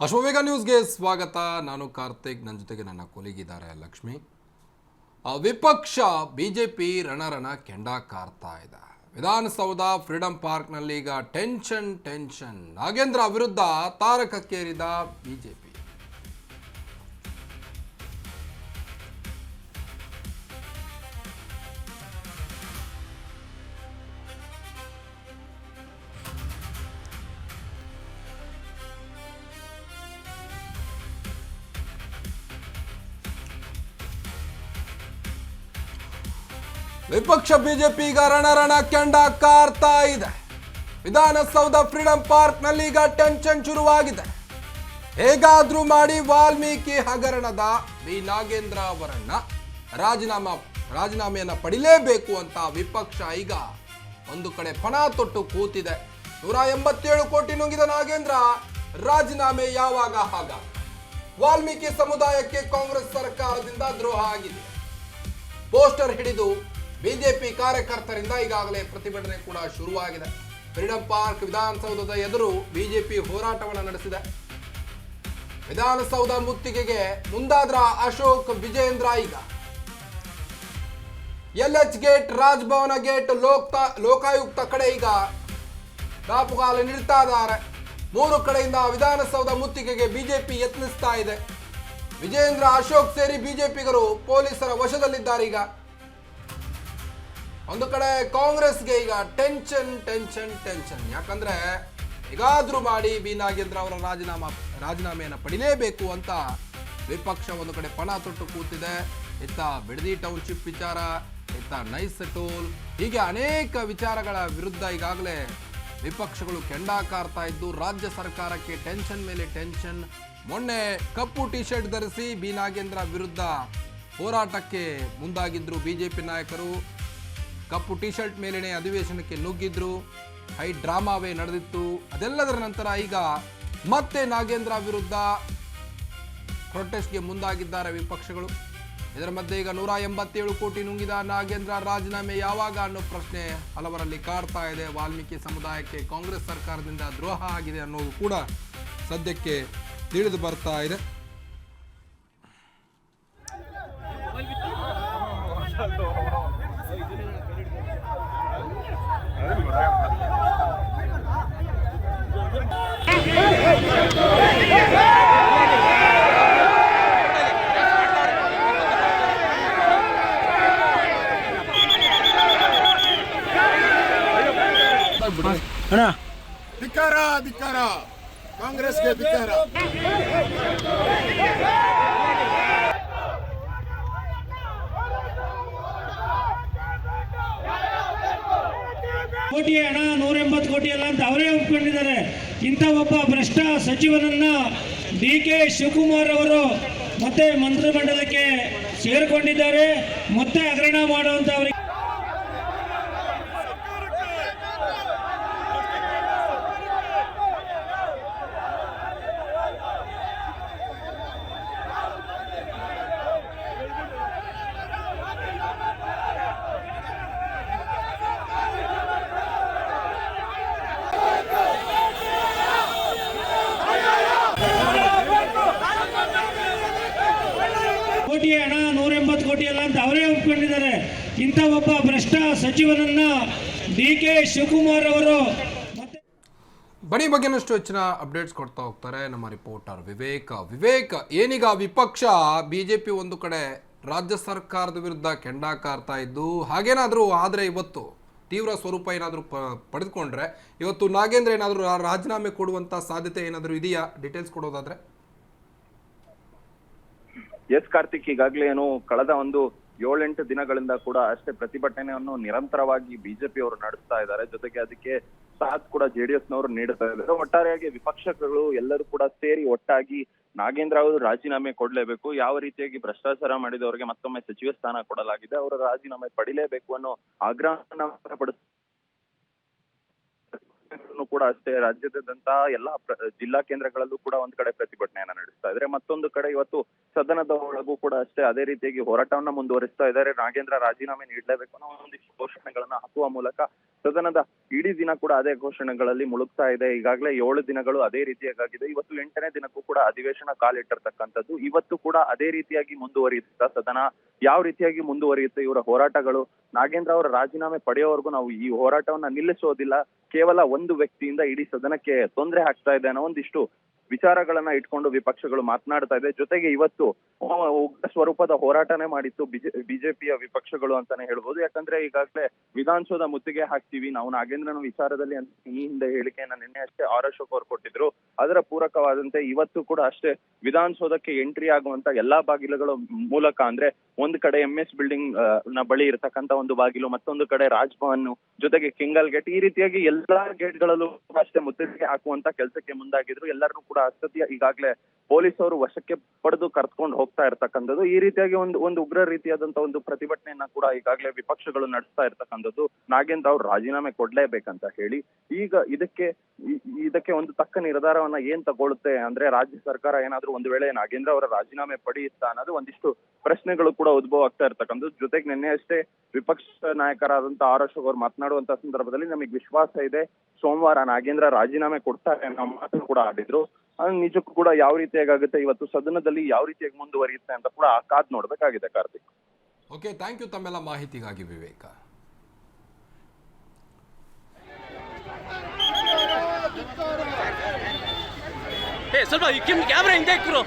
ಅಶ್ವವೇಗ ನ್ಯೂಸ್ಗೆ ಸ್ವಾಗತ. ನಾನು ಕಾರ್ತಿಕ್, ನನ್ನ ಜೊತೆಗೆ ನನ್ನ ಕೊಲಿಗಿದ್ದಾರೆ ಲಕ್ಷ್ಮಿ. ವಿಪಕ್ಷ ಬಿಜೆಪಿ ರಣರಣ ಕೆಂಡ ಕಾರ್ತಾ ಇದೆ. ವಿಧಾನಸೌಧ ಫ್ರೀಡಂ ಪಾರ್ಕ್ನಲ್ಲಿ ಈಗ ಟೆನ್ಷನ್. ನಾಗೇಂದ್ರ ವಿರುದ್ಧ ತಾರಕಕ್ಕೇರಿದ ಬಿಜೆಪಿ. ವಿಪಕ್ಷ ಬಿಜೆಪಿ ಈಗ ರಣರಣ ಕೆಂಡ ಕಾರ್ತಾ ಇದೆ. ವಿಧಾನಸೌಧ ಫ್ರೀಡಂ ಪಾರ್ಕ್ ನಲ್ಲಿ ಈಗ ಟೆನ್ಷನ್ ಶುರುವಾಗಿದೆ. ಹೇಗಾದ್ರೂ ಮಾಡಿ ವಾಲ್ಮೀಕಿ ಹಗರಣದ ಬಿ ನಾಗೇಂದ್ರ ಅವರನ್ನ ರಾಜೀನಾಮೆಯನ್ನ ಪಡಿಲೇಬೇಕು ಅಂತ ವಿಪಕ್ಷ ಈಗ ಒಂದು ಕಡೆ ಪಣ ತೊಟ್ಟು ಕೂತಿದೆ. 187 ಕೋಟಿ ನುಂಗಿದ ನಾಗೇಂದ್ರ ರಾಜೀನಾಮೆ ಯಾವಾಗ ಹಾಗ? ವಾಲ್ಮೀಕಿ ಸಮುದಾಯಕ್ಕೆ ಕಾಂಗ್ರೆಸ್ ಸರ್ಕಾರದಿಂದ ದ್ರೋಹ ಆಗಿದೆ. ಪೋಸ್ಟರ್ ಹಿಡಿದು ಬಿಜೆಪಿ ಕಾರ್ಯಕರ್ತರಿಂದ ಈಗಾಗಲೇ ಪ್ರತಿಭಟನೆ ಕೂಡ ಶುರುವಾಗಿದೆ. ಫ್ರೀಡಂ ಪಾರ್ಕ್ ವಿಧಾನಸೌಧದ ಎದುರು ಬಿಜೆಪಿ ಹೋರಾಟವನ್ನು ನಡೆಸಿದೆ. ವಿಧಾನಸೌಧ ಮುತ್ತಿಗೆಗೆ ಮುಂದಾದ್ರ ಅಶೋಕ್ ವಿಜಯೇಂದ್ರ ಈಗ LH ಗೇಟ್, ರಾಜಭವನ ಗೇಟ್, ಲೋಕಾಯುಕ್ತ ಕಡೆ ಈಗ ದಾಪುಗಾಲು ನಿಲ್ತಾ ಇದ್ದಾರೆ. 3 ಕಡೆಯಿಂದ ವಿಧಾನಸೌಧ ಮುತ್ತಿಗೆಗೆ ಬಿಜೆಪಿ ಯತ್ನಿಸ್ತಾ ಇದೆ. ವಿಜಯೇಂದ್ರ, ಅಶೋಕ್ ಸೇರಿ ಬಿಜೆಪಿಗರು ಪೊಲೀಸರ ವಶದಲ್ಲಿದ್ದಾರೆ. ಈಗ ಒಂದು ಕಡೆ ಕಾಂಗ್ರೆಸ್ಗೆ ಈಗ ಟೆನ್ಷನ್. ಯಾಕಂದ್ರೆ ಹೇಗಾದ್ರೂ ಮಾಡಿ ಬಿ ನಾಗೇಂದ್ರ ಅವರ ರಾಜೀನಾಮೆಯನ್ನು ಪಡಿಲೇಬೇಕು ಅಂತ ವಿಪಕ್ಷ ಒಂದು ಕಡೆ ಪಣ ತೊಟ್ಟು ಕೂತಿದೆ. ಇತ್ತ ಬಿಡದಿ ಟೌನ್ಶಿಪ್ ವಿಚಾರ, ಇತ್ತ ನೈಸ್ ಟೋಲ್, ಹೀಗೆ ಅನೇಕ ವಿಚಾರಗಳ ವಿರುದ್ಧ ಈಗಾಗಲೇ ವಿಪಕ್ಷಗಳು ಕೆಂಡ ಕಾರ್ತಾ ಇದ್ದು ರಾಜ್ಯ ಸರ್ಕಾರಕ್ಕೆ ಟೆನ್ಷನ್ ಮೇಲೆ ಟೆನ್ಷನ್. ಮೊನ್ನೆ ಕಪ್ಪು ಟಿ ಶರ್ಟ್ ಧರಿಸಿ ಬಿ ನಾಗೇಂದ್ರ ವಿರುದ್ಧ ಹೋರಾಟಕ್ಕೆ ಮುಂದಾಗಿದ್ರು ಬಿಜೆಪಿ ನಾಯಕರು. ಕಪ್ಪು ಟಿ ಶರ್ಟ್ ಮೇಲೇನೆ ಅಧಿವೇಶನಕ್ಕೆ ನುಗ್ಗಿದ್ರು. ಹೈ ಡ್ರಾಮಾವೇ ನಡೆದಿತ್ತು. ಅದೆಲ್ಲದರ ನಂತರ ಈಗ ಮತ್ತೆ ನಾಗೇಂದ್ರ ವಿರುದ್ಧ ಪ್ರೊಟೆಸ್ಟ್ಗೆ ಮುಂದಾಗಿದ್ದಾರೆ ವಿಪಕ್ಷಗಳು. ಇದರ ಮಧ್ಯೆ ಈಗ 187 ಕೋಟಿ ನುಂಗಿದ ನಾಗೇಂದ್ರ ರಾಜೀನಾಮೆ ಯಾವಾಗ ಅನ್ನೋ ಪ್ರಶ್ನೆ ಹಲವರಲ್ಲಿ ಕಾಡ್ತಾ ಇದೆ. ವಾಲ್ಮೀಕಿ ಸಮುದಾಯಕ್ಕೆ ಕಾಂಗ್ರೆಸ್ ಸರ್ಕಾರದಿಂದ ದ್ರೋಹ ಆಗಿದೆ ಅನ್ನೋದು ಕೂಡ ಸದ್ಯಕ್ಕೆ ತಿಳಿದು ಬರ್ತಾ ಇದೆ. ಧಿಕ್ಕಾರ ಕಾಂಗ್ರೆಸ್ಗೆ ಧಿಕ್ಕಾರ. ಕೋಟಿ ಹಣ 180 ಕೋಟಿ ಅಲ್ಲ ಅಂತ ಅವರೇ ಒಪ್ಕೊಂಡಿದ್ದಾರೆ. ಇಂಥ ಒಬ್ಬ ಭ್ರಷ್ಟ ಸಚಿವನನ್ನ DK ಶಿವಕುಮಾರ್ ಅವರು ಮತ್ತೆ ಮಂತ್ರಿಮಂಡಲಕ್ಕೆ ಸೇರಿಕೊಂಡಿದ್ದಾರೆ. ಮತ್ತೆ ಹಗರಣ ಮಾಡುವಂತ ಅವರಿಗೆ ಕೋಟಿ ಹಣ 180 ಕೋಟಿ ಅಲ್ಲ ಅಂತ ಅವರೇ ಒಪ್ಕೊಂಡಿದ್ದಾರೆ. ಇಂಥ ಒಬ್ಬ ಭ್ರಷ್ಟ ಸಚಿವನನ್ನ DK ಶಿವಕುಮಾರ್ ಅವರು ಬಣಿ ಬಗ್ಗೆನಷ್ಟು ಹೆಚ್ಚಿನ ಅಪ್ಡೇಟ್ಸ್ ಕೊಡ್ತಾ ಹೋಗ್ತಾರೆ ನಮ್ಮ ರಿಪೋರ್ಟರ್ ವಿವೇಕ್. ಏನೀಗ ವಿಪಕ್ಷ ಬಿಜೆಪಿ ಒಂದು ಕಡೆ ರಾಜ್ಯ ಸರ್ಕಾರದ ವಿರುದ್ಧ ಕೆಂಡ ಕಾರ್ತಾ ಇದ್ದು, ಹಾಗೇನಾದರೂ ಆದರೆ ಇವತ್ತು ತೀವ್ರ ಸ್ವರೂಪ ಏನಾದರೂ ಪಡೆದುಕೊಂಡ್ರೆ ಇವತ್ತು ನಾಗೇಂದ್ರ ಏನಾದರೂ ರಾಜೀನಾಮೆ ಕೊಡುವಂತ ಸಾಧ್ಯತೆ ಏನಾದರೂ ಇದೆಯಾ? ಡೀಟೇಲ್ಸ್ ಕೊಡೋದಾದ್ರೆ. ಎಸ್ ಕಾರ್ತಿಕ್, ಈಗಾಗಲೇ ಏನು ಕಳೆದ ಒಂದು 7-8 ದಿನಗಳಿಂದ ಕೂಡ ಅಷ್ಟೇ ಪ್ರತಿಭಟನೆಯನ್ನು ನಿರಂತರವಾಗಿ ಬಿಜೆಪಿ ಅವರು ನಡೆಸ್ತಾ ಇದ್ದಾರೆ. ಜೊತೆಗೆ ಅದಕ್ಕೆ ಸಾಥ್ ಕೂಡ JDS ನವರು ನೀಡುತ್ತಾ ಇದ್ದಾರೆ. ಒಟ್ಟಾರೆಯಾಗಿ ವಿಪಕ್ಷಗಳು ಎಲ್ಲರೂ ಕೂಡ ಸೇರಿ ಒಟ್ಟಾಗಿ ನಾಗೇಂದ್ರ ಅವರು ರಾಜೀನಾಮೆ ಕೊಡ್ಲೇಬೇಕು, ಯಾವ ರೀತಿಯಾಗಿ ಭ್ರಷ್ಟಾಚಾರ ಮಾಡಿದವರಿಗೆ ಮತ್ತೊಮ್ಮೆ ಸಚಿವ ಸ್ಥಾನ ಕೊಡಲಾಗಿದೆ, ಅವರ ರಾಜೀನಾಮೆ ಪಡಿಲೇಬೇಕು ಅನ್ನೋ ಆಗ್ರಹವನ್ನು ವ್ಯಕ್ತಪಡಿಸ ಕೂಡ ಅಷ್ಟೇ ರಾಜ್ಯದಾದ್ಯಂತ ಎಲ್ಲಾ ಜಿಲ್ಲಾ ಕೇಂದ್ರಗಳಲ್ಲೂ ಕೂಡ ಒಂದ್ ಕಡೆ ಪ್ರತಿಭಟನೆಯನ್ನ ನಡೆಸ್ತಾ ಇದ್ದಾರೆ. ಮತ್ತೊಂದು ಕಡೆ ಇವತ್ತು ಸದನದ ಒಳಗೂ ಕೂಡ ಅಷ್ಟೇ ಅದೇ ರೀತಿಯಾಗಿ ಹೋರಾಟವನ್ನ ಮುಂದುವರಿಸ್ತಾ ಇದ್ದಾರೆ. ನಾಗೇಂದ್ರ ರಾಜೀನಾಮೆ ನೀಡಲೇಬೇಕು ಅನ್ನೋ ಒಂದಿಷ್ಟು ಘೋಷಣೆಗಳನ್ನ ಹಾಕುವ ಮೂಲಕ ಸದನದ ಇಡೀ ದಿನ ಕೂಡ ಅದೇ ಘೋಷಣೆಗಳಲ್ಲಿ ಮುಳುಗ್ತಾ ಇದೆ. ಈಗಾಗಲೇ 7 ದಿನಗಳು ಅದೇ ರೀತಿಯಾಗಿದೆ. ಇವತ್ತು 8ನೇ ದಿನಕ್ಕೂ ಕೂಡ ಅಧಿವೇಶನ ಕಾಲಿಟ್ಟಿರ್ತಕ್ಕಂಥದ್ದು. ಇವತ್ತು ಕೂಡ ಅದೇ ರೀತಿಯಾಗಿ ಮುಂದುವರಿಯುತ್ತಾ ಸದನ ಯಾವ ರೀತಿಯಾಗಿ ಮುಂದುವರಿಯುತ್ತೆ ಇವರ ಹೋರಾಟಗಳು, ನಾಗೇಂದ್ರ ಅವರ ರಾಜೀನಾಮೆ ಪಡೆಯೋವರೆಗೂ ನಾವು ಈ ಹೋರಾಟವನ್ನ ನಿಲ್ಲಿಸೋದಿಲ್ಲ, ಕೇವಲ ಒಂದು ವ್ಯಕ್ತಿಯಿಂದ ಇಡೀ ಸದನಕ್ಕೆ ತೊಂದರೆ ಆಗ್ತಾ ಇದೆ ಅನ್ನೋ ಒಂದಿಷ್ಟು ವಿಚಾರಗಳನ್ನ ಇಟ್ಕೊಂಡು ವಿಪಕ್ಷಗಳು ಮಾತನಾಡ್ತಾ ಇದೆ. ಜೊತೆಗೆ ಇವತ್ತು ಉಗ್ರ ಸ್ವರೂಪದ ಹೋರಾಟನೇ ಮಾಡಿತ್ತು ಬಿಜೆಪಿಯ ವಿಪಕ್ಷಗಳು ಅಂತಾನೆ ಹೇಳ್ಬೋದು. ಯಾಕಂದ್ರೆ ಈಗಾಗಲೇ ವಿಧಾನಸೌಧ ಮುತ್ತಿಗೆ ಹಾಕ್ತೀವಿ ನಾವು ನಾಗೇಂದ್ರನ ವಿಚಾರದಲ್ಲಿ ಅಂತ ಈ ಹಿಂದೆ ಹೇಳಿಕೆಯನ್ನ ನಿನ್ನೆ ಅಷ್ಟೇ ಆರ್ ಅಶೋಕ್ ಅವರು ಕೊಟ್ಟಿದ್ರು. ಅದರ ಪೂರಕವಾದಂತೆ ಇವತ್ತು ಕೂಡ ಅಷ್ಟೇ ವಿಧಾನಸೌಧಕ್ಕೆ ಎಂಟ್ರಿ ಆಗುವಂತ ಎಲ್ಲಾ ಬಾಗಿಲುಗಳ ಮೂಲಕ, ಅಂದ್ರೆ ಒಂದ್ ಕಡೆ MS ಬಿಲ್ಡಿಂಗ್ ನ ಬಳಿ ಇರತಕ್ಕಂತ ಒಂದು ಬಾಗಿಲು, ಮತ್ತೊಂದು ಕಡೆ ರಾಜ್ಭವನ್, ಜೊತೆಗೆ ಕೆಂಗಲ್ ಗೇಟ್, ಈ ರೀತಿಯಾಗಿ ಎಲ್ಲಾ ಗೇಟ್ಗಳಲ್ಲೂ ಅಷ್ಟೇ ಮುತ್ತಿಗೆ ಹಾಕುವಂತ ಕೆಲಸಕ್ಕೆ ಮುಂದಾಗಿದ್ರು. ಎಲ್ಲರನ್ನೂ ಕೂಡ ಅಷ್ಟೊತ್ತಿಗೆ ಈಗಾಗಲೇ ಪೊಲೀಸ್ ಅವರು ವಶಕ್ಕೆ ಪಡೆದು ಕರ್ಕೊಂಡು ಹೋಗ್ತಾ ಇರ್ತಕ್ಕಂಥದ್ದು. ಈ ರೀತಿಯಾಗಿ ಒಂದು ಉಗ್ರ ರೀತಿಯಾದಂತ ಒಂದು ಪ್ರತಿಭಟನೆಯನ್ನ ಕೂಡ ಈಗಾಗಲೇ ವಿಪಕ್ಷಗಳು ನಡೆಸ್ತಾ ಇರ್ತಕ್ಕಂಥದ್ದು. ನಾಗೇಂದ್ರ ಅವ್ರು ರಾಜೀನಾಮೆ ಕೊಡ್ಲೇಬೇಕಂತ ಹೇಳಿ ಈಗ ಇದಕ್ಕೆ ಒಂದು ತಕ್ಕ ನಿರ್ಧಾರವನ್ನ ಏನ್ ತಗೊಳುತ್ತೆ ಅಂದ್ರೆ, ರಾಜ್ಯ ಸರ್ಕಾರ ಏನಾದ್ರೂ ಒಂದು ವೇಳೆ ನಾಗೇಂದ್ರ ಅವರ ರಾಜೀನಾಮೆ ಪಡೆಯುತ್ತಾ ಅನ್ನೋದು ಒಂದಿಷ್ಟು ಪ್ರಶ್ನೆಗಳು ಕೂಡ ಉದ್ಭವ ಆಗ್ತಾ ಇರ್ತಕ್ಕಂಥದ್ದು. ಜೊತೆಗೆ ನಿನ್ನೆ ಅಷ್ಟೇ ವಿಪಕ್ಷ ನಾಯಕರಾದಂತ ಆರ್ ಅಶೋಕ್ ಅವರು ಮಾತನಾಡುವಂತ ಸಂದರ್ಭದಲ್ಲಿ ನಮಗೆ ವಿಶ್ವಾಸ ಇದೆ ಸೋಮವಾರ ನಾಗೇಂದ್ರ ರಾಜೀನಾಮೆ ಕೊಡ್ತಾರೆ ಅನ್ನೋ ಮಾತನ್ನು ಕೂಡ ಆಡಿದ್ರು. ನಿಜಕ್ಕೂ ಕೂಡ ಯಾವ ರೀತಿಯಾಗುತ್ತೆ ಇವತ್ತು ಸದನದಲ್ಲಿ ಯಾವ ರೀತಿಯಾಗಿ ಮುಂದುವರಿಯುತ್ತೆ ಅಂತ ಕೂಡ ಕಾದ್ ನೋಡ್ಬೇಕಾಗಿದೆ ಕಾರ್ತಿಕ್. ಓಕೆ, ಥ್ಯಾಂಕ್ ಯು ತಮ್ಮೆಲ್ಲ ಮಾಹಿತಿಗಾಗಿ ವಿವೇಕ. ಸ್ವಲ್ಪ ಕ್ಯಾಮ್ರಾ ಹಿಂದೆ ಇಕ್ಕರು.